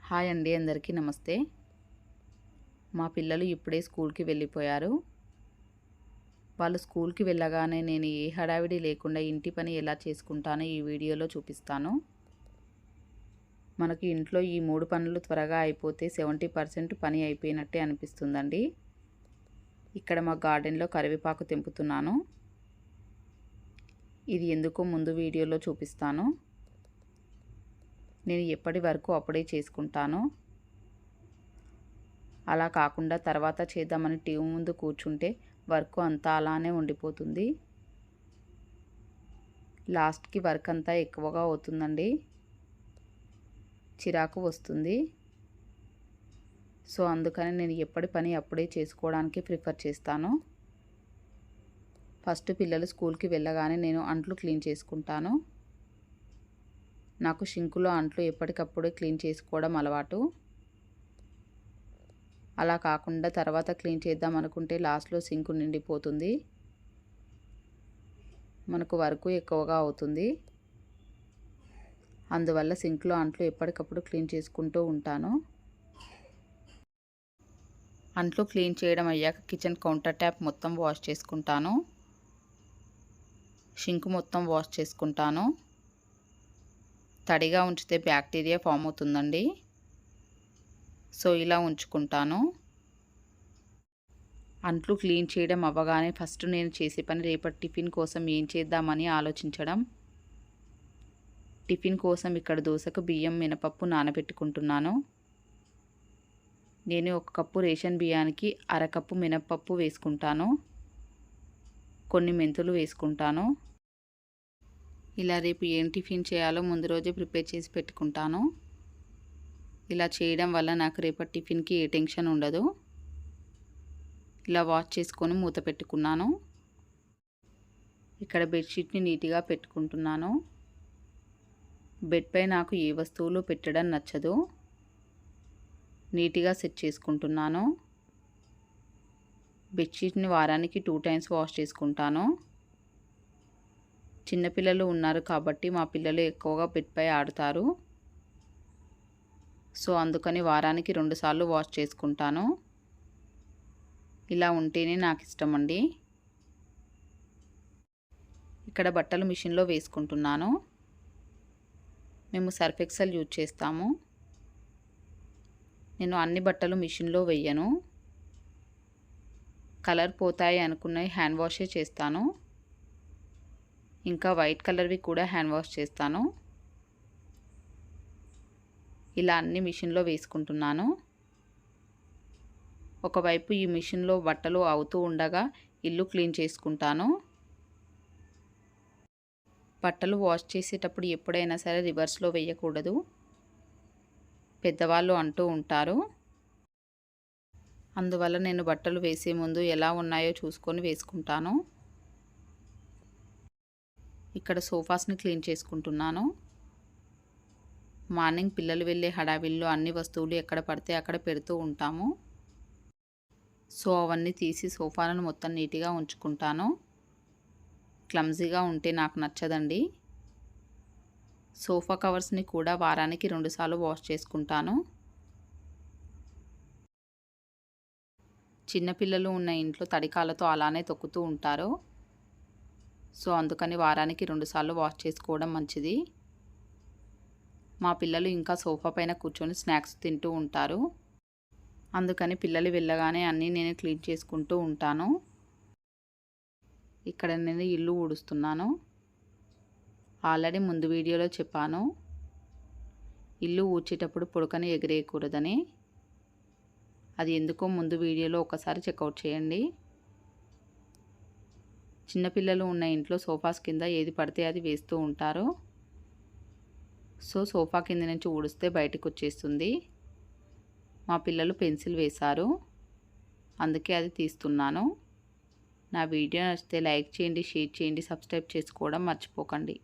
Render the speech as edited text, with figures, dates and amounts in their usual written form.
Hi అండి, అందరికీ నమస్తే. మా పిల్లలు ఇప్పుడే స్కూల్కి వెళ్ళిపోయారు. వాళ్ళు స్కూల్కి వెళ్ళగానే నేను ఏ హడావిడి లేకుండా ఇంటి పని ఎలా చేసుకుంటానో ఈ వీడియోలో చూపిస్తాను. మనకి ఇంట్లో ఈ 3 పనులు త్వరగా అయిపోతే 70% పని అయిపోయినట్టే అనిపిస్తుందండి. ఇక్కడ మా గార్డెన్లో కరివేపాకు తెంపుతున్నాను. ఇది ఎందుకో ముందు వీడియోలో చూపిస్తాను. నేను ఎప్పటి వరకు అప్పుడే చేసుకుంటాను. అలా కాకుండా తర్వాత చేద్దామని టీవీ ముందు కూర్చుంటే వర్క్ అంతా అలానే ఉండిపోతుంది. లాస్ట్కి వర్క్ అంతా ఎక్కువగా అవుతుందండి, చిరాకు వస్తుంది. సో అందుకని నేను ఎప్పటి పని అప్పుడే చేసుకోవడానికి ప్రిఫర్ చేస్తాను. ఫస్ట్ పిల్లలు స్కూల్కి వెళ్ళగానే నేను అంట్లు క్లీన్ చేసుకుంటాను. నాకు షింకులో అంట్లు ఎప్పటికప్పుడే క్లీన్ చేసుకోవడం అలవాటు. అలా కాకుండా తర్వాత క్లీన్ చేద్దాం అనుకుంటే లాస్ట్లో సింక్ నిండిపోతుంది, మనకు వర్క్ ఎక్కువగా అవుతుంది. అందువల్ల సింక్లో అంట్లు ఎప్పటికప్పుడు క్లీన్ చేసుకుంటూ ఉంటాను. అంట్లు క్లీన్ చేయడం అయ్యాక కిచెన్ కౌంటర్ ట్యాప్ మొత్తం వాష్ చేసుకుంటాను. షింక్ మొత్తం వాష్ చేసుకుంటాను. తడిగా ఉంచితే బ్యాక్టీరియా ఫామ్ అవుతుందండి. సో ఇలా ఉంచుకుంటాను. అంట్లు క్లీన్ చేయడం అవ్వగానే ఫస్ట్ నేను చేసే పని రేపటి టిఫిన్ కోసం ఏం చేద్దామని ఆలోచించడం. టిఫిన్ కోసం ఇక్కడ దోశకు బియ్యం మినపప్పు నానబెట్టుకుంటున్నాను. నేను 1 కప్పు రేషన్ బియ్యానికి అరకప్పు మినపప్పు వేసుకుంటాను, కొన్ని మెంతులు వేసుకుంటాను. ఇలా రేపు ఏం టిఫిన్ చేయాలో ముందు రోజే ప్రిపేర్ చేసి పెట్టుకుంటాను. ఇలా చేయడం వల్ల నాకు రేపటి టిఫిన్కి ఏ టెన్షన్ ఉండదు. ఇలా వాష్ చేసుకొని మూత పెట్టుకున్నాను. ఇక్కడ బెడ్షీట్ని నీట్గా పెట్టుకుంటున్నాను. బెడ్పై నాకు ఏ వస్తువులు పెట్టడం నచ్చదు. నీట్గా సెట్ చేసుకుంటున్నాను. బెడ్షీట్ని వారానికి 2 టైమ్స్ వాష్ చేసుకుంటాను. చిన్నపిల్లలు ఉన్నారు కాబట్టి మా పిల్లలు ఎక్కువగా బెడ్పై ఆడుతారు. సో అందుకని వారానికి 2 సార్లు వాష్ చేసుకుంటాను. ఇలా ఉంటేనే నాకు ఇష్టం అండి. ఇక్కడ బట్టలు మిషన్లో వేసుకుంటున్నాను. మేము సర్ఫ్ ఎక్సెల్ యూజ్ చేస్తాము. నేను అన్ని బట్టలు మిషన్లో వేయను. కలర్ పోతాయి అనుకున్నవి హ్యాండ్ వాషే చేస్తాను. ఇంకా వైట్ కలర్వి కూడా హ్యాండ్ వాష్ చేస్తాను. ఇలా అన్ని మిషన్లో వేసుకుంటున్నాను. ఒకవైపు ఈ మిషన్లో బట్టలు అవుతూ ఉండగా ఇల్లు క్లీన్ చేసుకుంటాను. బట్టలు వాష్ చేసేటప్పుడు ఎప్పుడైనా సరే రివర్స్లో వేయకూడదు, పెద్దవాళ్ళు అంటూ ఉంటారు. అందువల్ల నేను బట్టలు వేసే ముందు ఎలా ఉన్నాయో చూసుకొని వేసుకుంటాను. ఇక్కడ సోఫాస్ని క్లీన్ చేసుకుంటున్నాను. మార్నింగ్ పిల్లలు వెళ్ళే హడావిల్లో అన్ని వస్తువులు ఎక్కడ పడితే అక్కడ పెడుతూ ఉంటాము. సో అవన్నీ తీసి సోఫాలను మొత్తం నీట్గా ఉంచుకుంటాను. క్లమ్జీగా ఉంటే నాకు నచ్చదండి. సోఫా కవర్స్ని కూడా వారానికి 2 సార్లు వాష్ చేసుకుంటాను. చిన్నపిల్లలు ఉన్న ఇంట్లో తడికాలతో అలానే తొక్కుతూ ఉంటారు. సో అందుకని వారానికి 2 సార్లు వాష్ చేసుకోవడం మంచిది. మా పిల్లలు ఇంకా సోఫా పైన కూర్చొని స్నాక్స్ తింటూ ఉంటారు. అందుకని పిల్లలు వెళ్ళగానే అన్నీ నేను క్లీన్ చేసుకుంటూ ఉంటాను. ఇక్కడ నేను ఇల్లు ఊడుస్తున్నాను. ఆల్రెడీ ముందు వీడియోలో చెప్పాను, ఇల్లు ఊడ్చేటప్పుడు పొడకని ఎగిరేయకూడదని. అది ఎందుకో ముందు వీడియోలో ఒకసారి చెక్అవుట్ చేయండి. చిన్నపిల్లలు ఉన్న ఇంట్లో సోఫాస్ కింద ఏది పడితే అది వేస్తూ ఉంటారు. సో సోఫా కింద నుంచి ఊడిస్తే బయటకు వచ్చేస్తుంది. మా పిల్లలు పెన్సిల్ వేశారు, అందుకే అది తీస్తున్నాను. నా వీడియో నచ్చితే లైక్ చేయండి, షేర్ చేయండి, సబ్స్క్రైబ్ చేసుకోవడం మర్చిపోకండి.